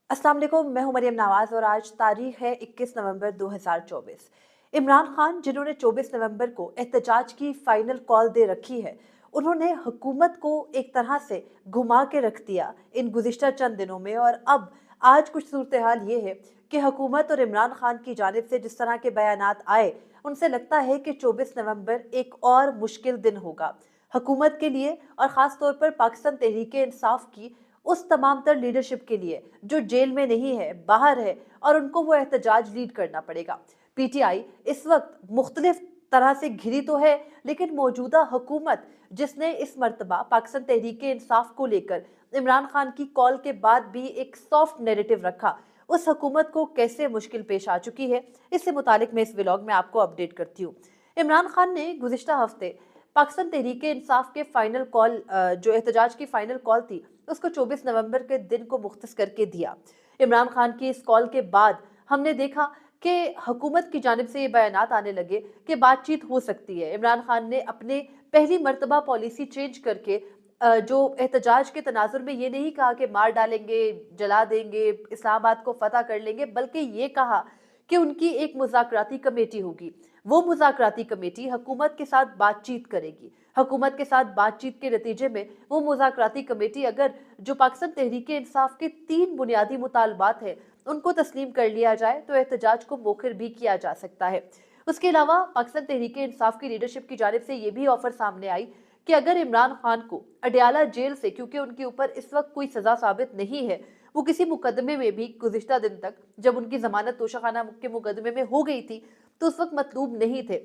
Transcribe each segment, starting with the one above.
अस्सलाम वालेकुम, मैं हूं मरियम नवाज और आज तारीख है 21 नवंबर 2024। इमरान खान जिन्होंने 24 नवंबर को एहतजाज की फाइनल कॉल दे रखी है, उन्होंने हुकूमत को एक तरह से घुमा के रख दिया इन गुज़िश्ता चंद दिनों में। और अब आज कुछ सूरत हाल ये है कि हुकूमत और इमरान खान की जानिब से जिस तरह के बयानात आए, उनसे लगता है कि 24 नवंबर एक और मुश्किल दिन होगा हुकूमत के लिए और ख़ास तौर पर पाकिस्तान तहरीक इंसाफ की उस तमाम तर लीडरशिप के लिए जो जेल में नहीं है, बाहर है, और उनको वो एहतजाज लीड करना पड़ेगा। पीटीआई इस वक्त मुख्तलिफ तरह से घिरी तो है, लेकिन मौजूदा हुकूमत जिसने इस मर्तबा पाकिस्तान तहरीक इंसाफ को लेकर इमरान खान की कॉल के बाद भी एक सॉफ्ट नैरेटिव रखा, उस हुकूमत को कैसे मुश्किल पेश आ चुकी है, इससे मुतालिक मैं इस व्लॉग में आपको अपडेट करती हूँ। इमरान खान ने गुज़िश्ता हफ्ते पाकिस्तान तहरीक इंसाफ के फाइनल कॉल, जो एहतजाज की फाइनल कॉल थी, उसको 24 नवंबर के दिन को मुख्तस करके दिया। इमरान खान की इस कॉल के बाद हमने देखा कि हुकूमत की जानिब से ये बयानात आने लगे कि बातचीत हो सकती है। इमरान खान ने अपने पहली मर्तबा पॉलिसी चेंज करके जो एहतजाज के तनाजुर में ये नहीं कहा कि मार डालेंगे, जला देंगे, इस्लामाबाद को फतह कर लेंगे, बल्कि ये कहा कि उनकी एक मुज़ाकराती कमेटी होगी। वो मुज़ाकराती कमेटी हुकूमत के साथ बातचीत करेगी। हुकूमत के साथ बातचीत के नतीजे में वो मुज़ाकराती कमेटी अगर जो पाकिस्तान तहरीक इंसाफ के 3 बुनियादी मुतालबात हैं, उनको तस्लीम कर लिया जाए तो एहतजाज को मोखर भी किया जा सकता है। उसके अलावा पाकिस्तान तहरीक इंसाफ की लीडरशिप की जानिब से ये भी ऑफर सामने आई कि अगर इमरान खान को अडयाला जेल से, क्योंकि उनके ऊपर इस वक्त कोई सजा साबित नहीं है, वो किसी मुकदमे में भी गुज़िश्ता दिन तक जब उनकी जमानत तोशाखाना के मुकदमे में हो गई थी, तो उस वक्त मतलूब नहीं थे।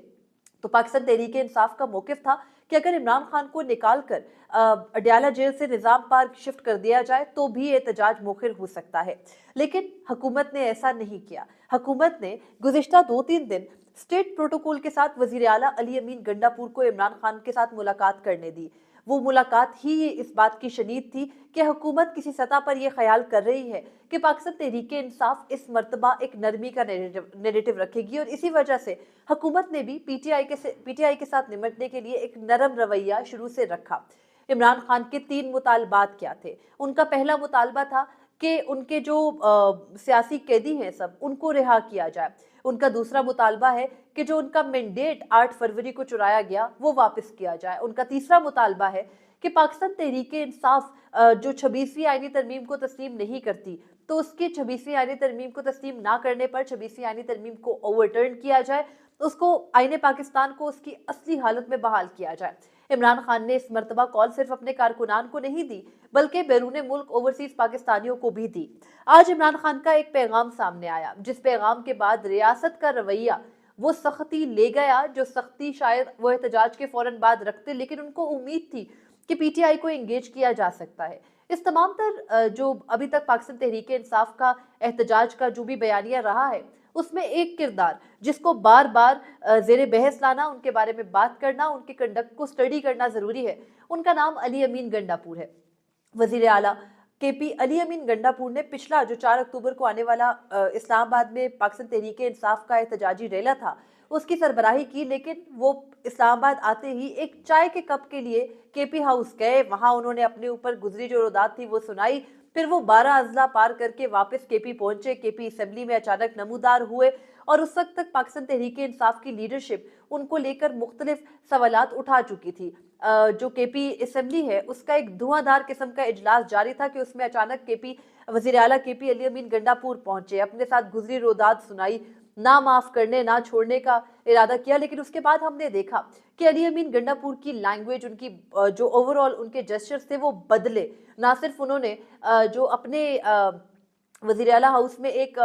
तो पाकिस्तान तहरीक इंसाफ का मौकिफ था कि अगर इमरान खान को निकाल कर अडयाला जेल से निजाम पार्क शिफ्ट कर दिया जाए तो भी एहतजाज मोखिर हो सकता है। लेकिन हुकूमत ने ऐसा नहीं किया। हुकूमत ने गुज़िश्ता 2-3 दिन स्टेट प्रोटोकॉल के साथ वज़ीर आला अली अमीन गंडापुर को इमरान खान के साथ मुलाकात करने दी। वो मुलाकात ही ये इस बात की शनीद थी कि हुकूमत किसी सतह पर यह ख्याल कर रही है कि पाकिस्तान तहरीक इंसाफ इस मर्तबा एक नरमी का नैरेटिव रखेगी, और इसी वजह से हुकूमत ने भी पीटीआई के साथ निमटने के लिए एक नरम रवैया शुरू से रखा। इमरान खान के 3 मुतालबात क्या थे? उनका पहला मुतालबा था कि उनके जो सियासी कैदी हैं सब, उनको रिहा किया जाए। उनका दूसरा मुतालबा है कि जो उनका मैंडेट 8 फरवरी को चुराया गया, वो वापस किया जाए। उनका तीसरा मुतालबा है कि पाकिस्तान तहरीक इंसाफ जो 26वीं आईनी तरमीम को तस्लीम नहीं करती, तो उसके 26वीं आईनी तरमीम को तस्लीम ना करने पर 26वीं आईनी तरमीम को ओवरटर्न किया जाए, उसको आईने पाकिस्तान को उसकी असली हालत में बहाल किया जाए। इमरान खान ने इस मर्तबा कॉल सिर्फ अपने कारकुनान को नहीं दी, बल्कि बैरून मुल्क ओवरसीज पाकिस्तानियों को भी दी। आज इमरान खान का एक पैगाम सामने आया, जिस पैगाम के बाद रियासत का रवैया वो सख्ती ले गया जो सख्ती शायद वो एहतजाज के फौरन बाद रखते, लेकिन उनको उम्मीद थी कि पीटीआई को एंगेज किया जा सकता है। इस तमाम तर जो अभी तक पाकिस्तान तहरीक इंसाफ का एहतजाज का जो भी बयानिया रहा है, उसमें एक किरदार जिसको बार बार जेर बहस लाना, उनके बारे में बात करना, उनके कंडक्ट को स्टडी करना जरूरी है, उनका नाम अली अमीन गंडापुर है। वजीर आला केपी अली अमीन गंडापुर ने पिछला जो 4 अक्टूबर को आने वाला इस्लामाबाद में पाकिस्तान तहरीक इंसाफ का एहतजाजी रैला था, उसकी सरबराही की, लेकिन वो इस्लामाबाद आते ही एक चाय के कप के लिए केपी हाउस गए। वहां उन्होंने अपने ऊपर गुजरी जो रोदात थी वो सुनाई। फिर वो 12 अजला पार करके वापस केपी पहुंचे। केपी असेंबली में अचानक नमूदार हुए और उस वक्त तक पाकिस्तान तहरीक इंसाफ की लीडरशिप उनको लेकर मुख्तलिफ सवालात उठा चुकी थी। जो केपी असेंबली है उसका एक धुआंधार किस्म का इजलास जारी था कि उसमें अचानक केपी वजीर आला केपी अली अमीन गंडापुर पहुंचे, अपने साथ गुजरी रोदात सुनाई, ना माफ करने ना छोड़ने का इरादा किया। लेकिन उसके बाद हमने देखा कि अली अमीन गंडापुर की लैंग्वेज, उनकी जो ओवरऑल उनके जेस्चर्स थे वो बदले। ना सिर्फ उन्होंने जो अपने वज़ीर आला हाउस में एक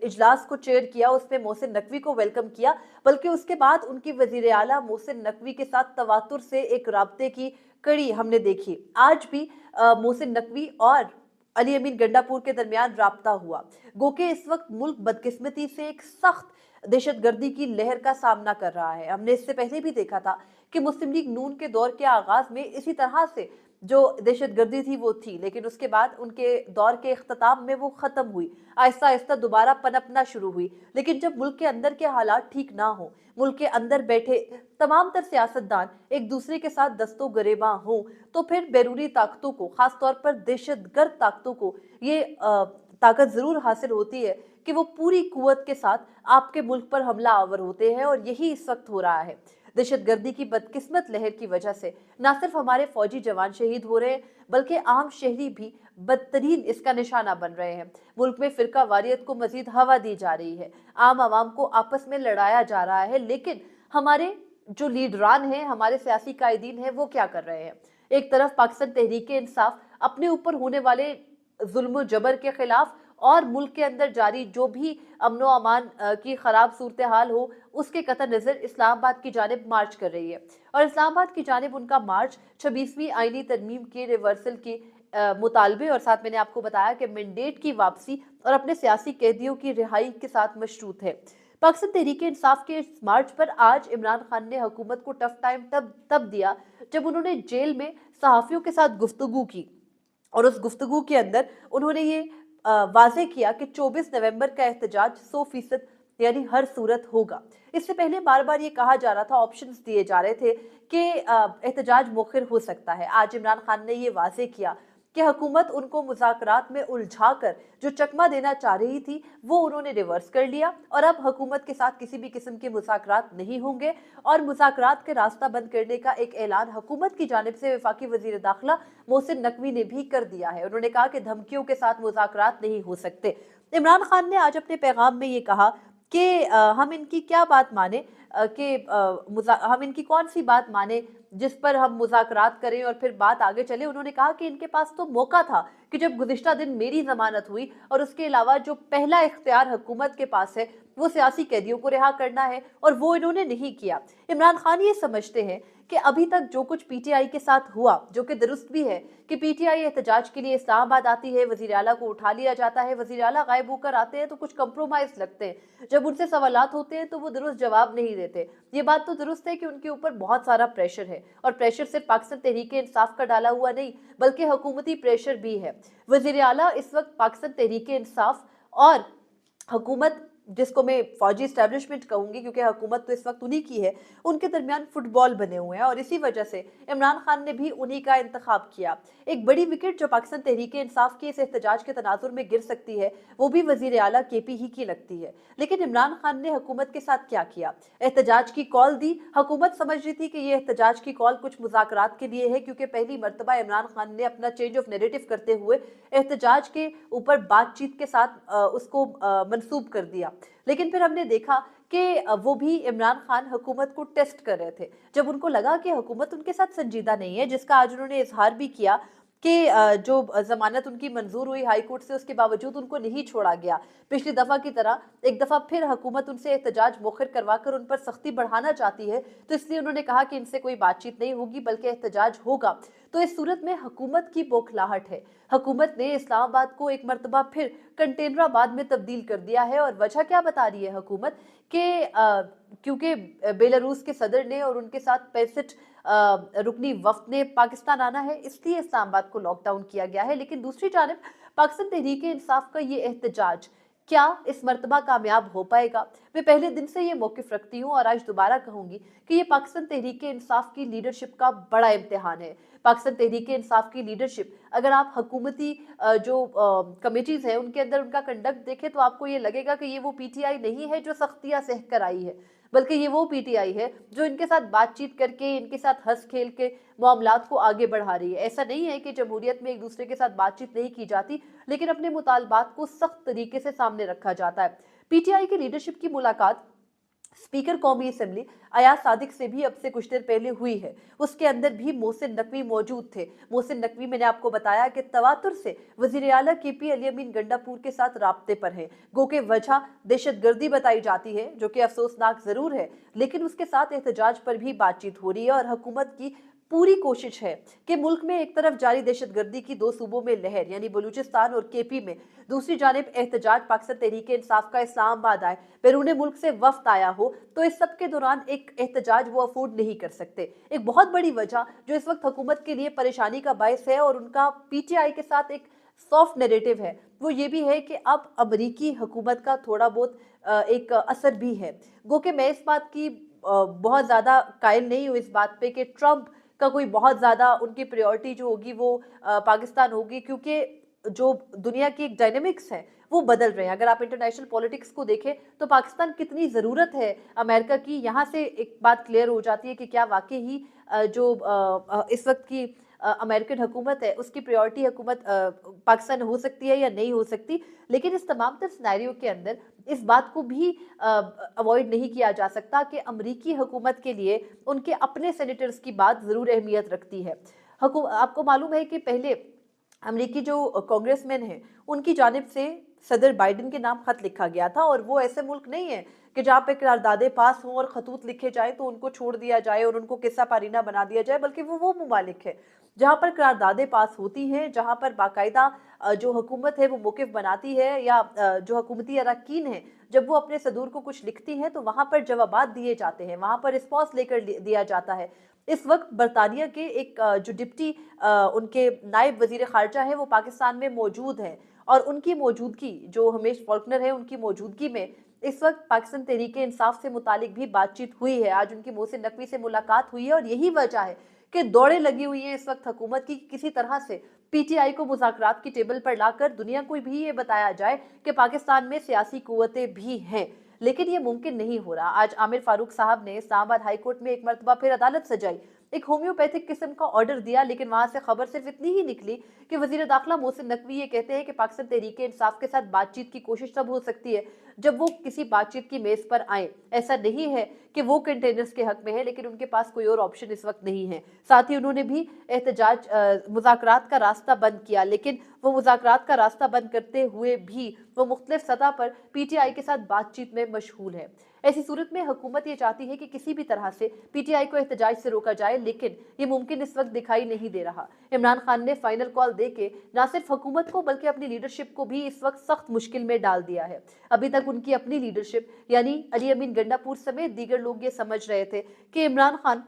इजलास को चेयर किया, उसमें मोहसिन नकवी को वेलकम किया, बल्कि उसके बाद उनकी वज़ीर आला मोहसिन नकवी के साथ तवातुर से एक राब्ते की कड़ी हमने देखी। आज भी मोहसिन नकवी और अली अमीन गंडापुर के दरमियान राब्ता हुआ। गो के इस वक्त मुल्क बदकिस्मती से एक सख्त दहशतगर्दी की लहर का सामना कर रहा है। हमने इससे पहले भी देखा था कि मुस्लिम लीग नून के दौर के आगाज में इसी तरह से जो दहशतगर्दी थी वो थी, लेकिन उसके बाद उनके दौर के इख्तिताम में वो खत्म हुई, आहिस्ता आहिस्ता दोबारा पनपना शुरू हुई। लेकिन जब मुल्क के अंदर के हालात ठीक ना हो, मुल्क के अंदर बैठे तमाम तर सियासतदान एक दूसरे के साथ दस्तो गरेबा हों, तो फिर बैरूनी ताकतों को, खास तौर पर दहशतगर्द ताकतों को ये ताकत जरूर हासिल होती है कि वो पूरी कुव्वत के साथ आपके मुल्क पर हमला आवर होते हैं, और यही इस वक्त हो रहा है। दहशतगर्दी की बदकिस्मत लहर की वजह से न सिर्फ हमारे फौजी जवान शहीद हो रहे हैं, बल्कि आम शहरी भी बदतरीन इसका निशाना बन रहे हैं। मुल्क में फिरका वारियत को मजीद हवा दी जा रही है, आम आवाम को आपस में लड़ाया जा रहा है, लेकिन हमारे जो लीडरान हैं, हमारे सियासी कायदीन हैं, वो क्या कर रहे हैं? एक तरफ पाकिस्तान तहरीक इंसाफ अपने ऊपर होने वाले जुल्म जबर के खिलाफ और मुल्क के अंदर जारी जो भी अमनो अमान की खराब सूरत हाल हो, उसके कतर नज़र इस्लामाबाद की जानिब मार्च कर रही है। और इस्लामाबाद की जानिब उनका मार्च 26वीं आईनी तरमीम के रिवर्सल के मुतालबे और साथ मैंने आपको बताया कि मैंडेट की वापसी और अपने सियासी कैदियों की रिहाई के साथ मशरूत है। पाकिस्तान तहरीक इंसाफ के इस मार्च पर आज इमरान खान ने हुकूमत को टफ टाइम तब दिया जब उन्होंने जेल में सहाफ़ियों के साथ गुफ्तगू की, और उस गुफ्तगू के अंदर उन्होंने ये वाज़े किया कि 24 नवंबर का एहतजाज 100% यानी हर सूरत होगा। इससे पहले बार बार ये कहा जा रहा था, ऑप्शंस दिए जा रहे थे कि एहतजाज मुखर हो सकता है। आज इमरान खान ने ये वाज़े किया कि हुकूमत उनको मुज़ाकरात में उलझाकर जो चकमा देना चाह रही थी वो उन्होंने रिवर्स कर लिया, और अब हुकूमत के साथ किसी भी किस्म के मुज़ाकरात नहीं होंगे। और मुज़ाकरात के रास्ता बंद करने का एक ऐलान हुकूमत की जानिब से वफाकी वज़ीर दाखिला मोहसिन नकवी ने भी कर दिया है। उन्होंने कहा कि धमकियों के साथ मुज़ाकरात नहीं हो सकते। इमरान खान ने आज अपने पैगाम में ये कहा कि हम इनकी क्या बात माने, हम इनकी कौन सी बात माने जिस पर हम मुज़ाकरात करें और फिर बात आगे चले। उन्होंने कहा कि इनके पास तो मौका था कि जब गुज़िश्ता दिन मेरी ज़मानत हुई, और उसके अलावा जो पहला इख्तियार हुकूमत के पास है वो सियासी कैदियों को रिहा करना है, और वो इन्होंने नहीं किया। इमरान खान ये समझते हैं कि अभी तक जो कुछ पीटीआई के साथ हुआ, जो कि दुरुस्त भी है कि पीटीआई एहतजाज के लिए इस्लामाबाद आती है, वज़ीर आला को उठा लिया जाता है, वज़ीर आला गायब होकर आते हैं तो कुछ कंप्रोमाइज़ लगते हैं, जब उनसे सवालात होते हैं तो वो दुरुस्त जवाब नहीं देते। ये बात तो दुरुस्त है कि उनके ऊपर बहुत सारा प्रेशर है, और प्रेशर सिर्फ पाकिस्तान तहरीक इंसाफ का डाला हुआ नहीं बल्कि हुकूमती प्रेशर भी है। वज़ीर आला इस वक्त पाकिस्तान तहरीक इंसाफ और हुकूमत, जिसको मैं फौजी एस्टेब्लिशमेंट कहूंगी क्योंकि हुकूमत तो इस वक्त उन्हीं की है, उनके दरमियान फुटबॉल बने हुए हैं, और इसी वजह से इमरान खान ने भी उन्हीं का इंतखाब किया। एक बड़ी विकेट जो पाकिस्तान तहरीक इंसाफ के इस एहतजाज के तनाजुर में गिर सकती है वो भी वजीर आला केपी ही की लगती है। लेकिन इमरान खान ने हुकूमत के साथ क्या किया? एहतजाज की कॉल दी। हुकूमत समझ रही थी कि ये एहतजाज की कॉल कुछ मुज़ाकरात के लिए है, क्योंकि पहली मरतबा इमरान खान ने अपना चेंज ऑफ नैरेटिव करते हुए एहतजाज के ऊपर बातचीत के साथ उसको मंसूब कर दिया। लेकिन फिर हमने देखा कि वो भी इमरान खान हुकूमत को टेस्ट कर रहे थे। जब उनको लगा कि हुकूमत उनके साथ संजीदा नहीं है, जिसका आज उन्होंने इजहार भी किया कि जो जमानत उनकी मंजूर हुई हाई कोर्ट से, उसके बावजूद उनको नहीं छोड़ा गया। पिछली दफ़ा की तरह एक दफ़ा फिर हुकूमत उनसे एहतजाज मुखर करवाकर उन पर सख्ती बढ़ाना चाहती है, तो इसलिए उन्होंने कहा कि इनसे कोई बातचीत नहीं होगी बल्कि एहतजाज होगा। तो इस सूरत में हुकूमत की बौखलाहट है। हुकूमत ने इस्लामाबाद को एक मरतबा फिर कंटेनराबाद में तब्दील कर दिया है, और वजह क्या बता रही है हुकूमत कि क्योंकि बेलारूस के सदर ने और उनके साथ 65 रुकनी वफ्द ने पाकिस्तान आना है, इसलिए इस्लामाबाद को लॉकडाउन किया गया है। लेकिन दूसरी जानिब पाकिस्तान तहरीक इंसाफ का ये एहतजाज क्या इस मरतबा कामयाब हो पाएगा? मैं पहले दिन से ये मौक़िफ़ रखती हूँ और आज दोबारा कहूँगी कि ये पाकिस्तान तहरीक इंसाफ की लीडरशिप का बड़ा इम्तिहान है। पाकिस्तान तहरीक इंसाफ की लीडरशिप, अगर आप हुकूमती जो कमेटीज़ हैं उनके अंदर उनका कंडक्ट देखें तो आपको ये लगेगा कि ये वो पीटीआई नहीं है जो सख्तियाँ सह कर आई है, बल्कि ये वो पीटीआई है जो इनके साथ बातचीत करके, इनके साथ हंस खेल के मामलात को आगे बढ़ा रही है। ऐसा नहीं है कि जमहूरियत में एक दूसरे के साथ बातचीत नहीं की जाती, लेकिन अपने मुतालबात को सख्त तरीके से सामने रखा जाता है। पीटीआई की लीडरशिप की मुलाकात स्पीकर कौमी असम्बली अयाज सादिक से भी अब से कुछ देर पहले हुई है। उसके अंदर भी मोहसिन नकवी मौजूद थे। मोहसिन नकवी, मैंने आपको बताया कि तवातुर से वज़ीर आला केपी अली अमीन गंडापुर के साथ राब्ते पर है। गो के वजह दहशतगर्दी बताई जाती है, जो कि अफसोसनाक जरूर है, लेकिन उसके साथ एहतजाज पर भी बातचीत हो रही है, और हुकूमत की पूरी कोशिश है कि मुल्क में एक तरफ जारी दहशतगर्दी की 2 सूबों में लहर यानी बलूचिस्तान और केपी में, दूसरी जानिब एहतजाज पाकिस्तान तहरीक इंसाफ का इस्लामाबाद आए, बैरून मुल्क से वफ्द आया हो, तो इस सब के दौरान एक एहतजाज वो अफोर्ड नहीं कर सकते। एक बहुत बड़ी वजह जो इस वक्त हुकूमत के लिए परेशानी का बायस है और उनका पीटीआई के साथ एक सॉफ्ट नैरेटिव है, वो ये भी है कि अब अमरीकी हुकूमत का थोड़ा बहुत एक असर भी है। गो कि मैं इस बात की बहुत ज़्यादा कायल नहीं हूँ इस बात पे कि ट्रंप का कोई बहुत ज़्यादा उनकी प्रायोरिटी जो होगी वो पाकिस्तान होगी, क्योंकि जो दुनिया की एक डायनेमिक्स है वो बदल रहे हैं। अगर आप इंटरनेशनल पॉलिटिक्स को देखें तो पाकिस्तान कितनी ज़रूरत है अमेरिका की, यहाँ से एक बात क्लियर हो जाती है कि क्या वाकई ही इस वक्त की अमेरिकन हुकूमत है उसकी प्रायोरिटी हुकूमत पाकिस्तान हो सकती है या नहीं हो सकती। लेकिन इस तमाम तर सिनेरियो के अंदर इस बात को भी अवॉइड नहीं किया जा सकता कि अमरीकी हुकूमत के लिए उनके अपने सेनेटर्स की बात ज़रूर अहमियत रखती है। आपको मालूम है कि पहले अमेरिकी जो कांग्रेसमैन हैं उनकी जानिब से सदर बाइडेन के नाम खत लिखा गया था, और वो ऐसे मुल्क नहीं है कि जहाँ पे करारदादे पास हों और खतूत लिखे जाए तो उनको छोड़ दिया जाए और उनको किस्सा पारीना बना दिया जाए, बल्कि वो ममालिक है जहाँ पर करारदादे पास होती हैं, जहाँ पर बाकायदा जो हुकूमत है वो मौक़िफ़ बनाती है, या जो हुकूमती अरकान हैं जब वो अपने सदूर को कुछ लिखती हैं तो वहाँ पर जवाबात दिए जाते हैं, वहाँ पर रिस्पॉन्स लेकर दिया जाता है। इस वक्त बरतानिया के एक जो डिप्टी उनके नायब वजीर खारजा है वो पाकिस्तान में मौजूद हैं, और उनकी मौजूदगी, जो हमेश फॉल्कनर है उनकी मौजूदगी में इस वक्त पाकिस्तान तहरीक इंसाफ से मुतालिक भी बातचीत हुई है। आज उनकी मोहसिन नकवी से मुलाकात हुई है, और यही वजह है कि दौड़े लगी हुई है इस वक्त हुकूमत की किसी तरह से पीटीआई को मुज़ाकरात की टेबल पर लाकर दुनिया को भी ये बताया जाए कि पाकिस्तान में सियासी कुव्वतें भी हैं। लेकिन ये मुमकिन नहीं हो रहा। आज आमिर फारूक साहब ने इस्लामाबाद हाई कोर्ट में एक मरतबा फिर अदालत सजाई, एक होम्योपैथिक किस्म का ऑर्डर दिया, लेकिन वहां से खबर सिर्फ इतनी ही निकली कि वजीर दाखिला मोहसिन नकवी ये कहते हैं कि पाकिस्तान तहरीक इंसाफ के साथ बातचीत की कोशिश तब हो सकती है जब वो किसी बातचीत की मेज पर आए। ऐसा नहीं है कि वो कंटेनर्स के हक में है, लेकिन उनके पास कोई और ऑप्शन इस वक्त नहीं है। साथ ही उन्होंने भी एहतजाज मुज़ाकरात का रास्ता बंद किया, लेकिन वो मुज़ाकरात का रास्ता बंद करते हुए भी वो मुख्तलिफ सतह पर पीटीआई के साथ बातचीत में मशगूल है। ऐसी सूरत में हुकूमत ये चाहती है कि किसी भी तरह से पीटीआई को एहतजाज से रोका जाए, लेकिन ये मुमकिन इस वक्त दिखाई नहीं दे रहा। इमरान खान ने फाइनल कॉल देके न सिर्फ हुकूमत को बल्कि अपनी लीडरशिप को भी इस वक्त सख्त मुश्किल में डाल दिया है। अभी तक उनकी अपनी लीडरशिप यानी अली अमीन गंडापुर समेत दीगर लोग ये समझ रहे थे कि इमरान खान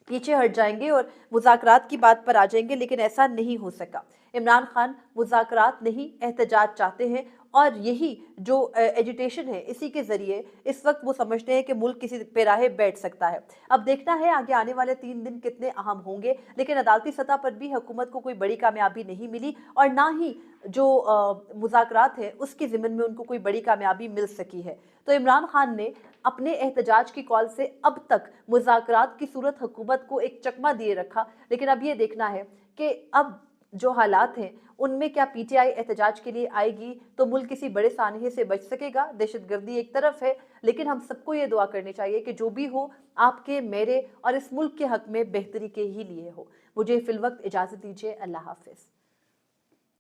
पीछे हट जाएंगे और मुज़ाकरात की बात पर आ जाएंगे, लेकिन ऐसा नहीं हो सका। इमरान खान मुज़ाकरात नहीं, एहतजाज चाहते हैं, और यही जो एजिटेशन है इसी के ज़रिए इस वक्त वो समझते हैं कि मुल्क किसी पेराहे बैठ सकता है। अब देखना है आगे आने वाले 3 दिन कितने अहम होंगे, लेकिन अदालती सतह पर भी हुकूमत को कोई बड़ी कामयाबी नहीं मिली, और ना ही जो मुज़ाकरात है उसके ज़िम्मन में उनको कोई बड़ी कामयाबी मिल सकी है। तो इमरान खान ने अपने एहतजाज की कॉल से अब तक मुज़ाकरात की सूरत हुकूमत को एक चकमा दिए रखा, लेकिन अब ये देखना है कि अब जो हालात हैं उनमें क्या पीटीआई एहतजाज के लिए आएगी तो मुल्क किसी बड़े सानहे से बच सकेगा। दहशतगर्दी एक तरफ है, लेकिन हम सबको ये दुआ करनी चाहिए कि जो भी हो आपके, मेरे और इस मुल्क के हक में बेहतरी के ही लिए हो। मुझे फिलवक्त इजाज़त दीजिए। अल्लाह हाफिज़।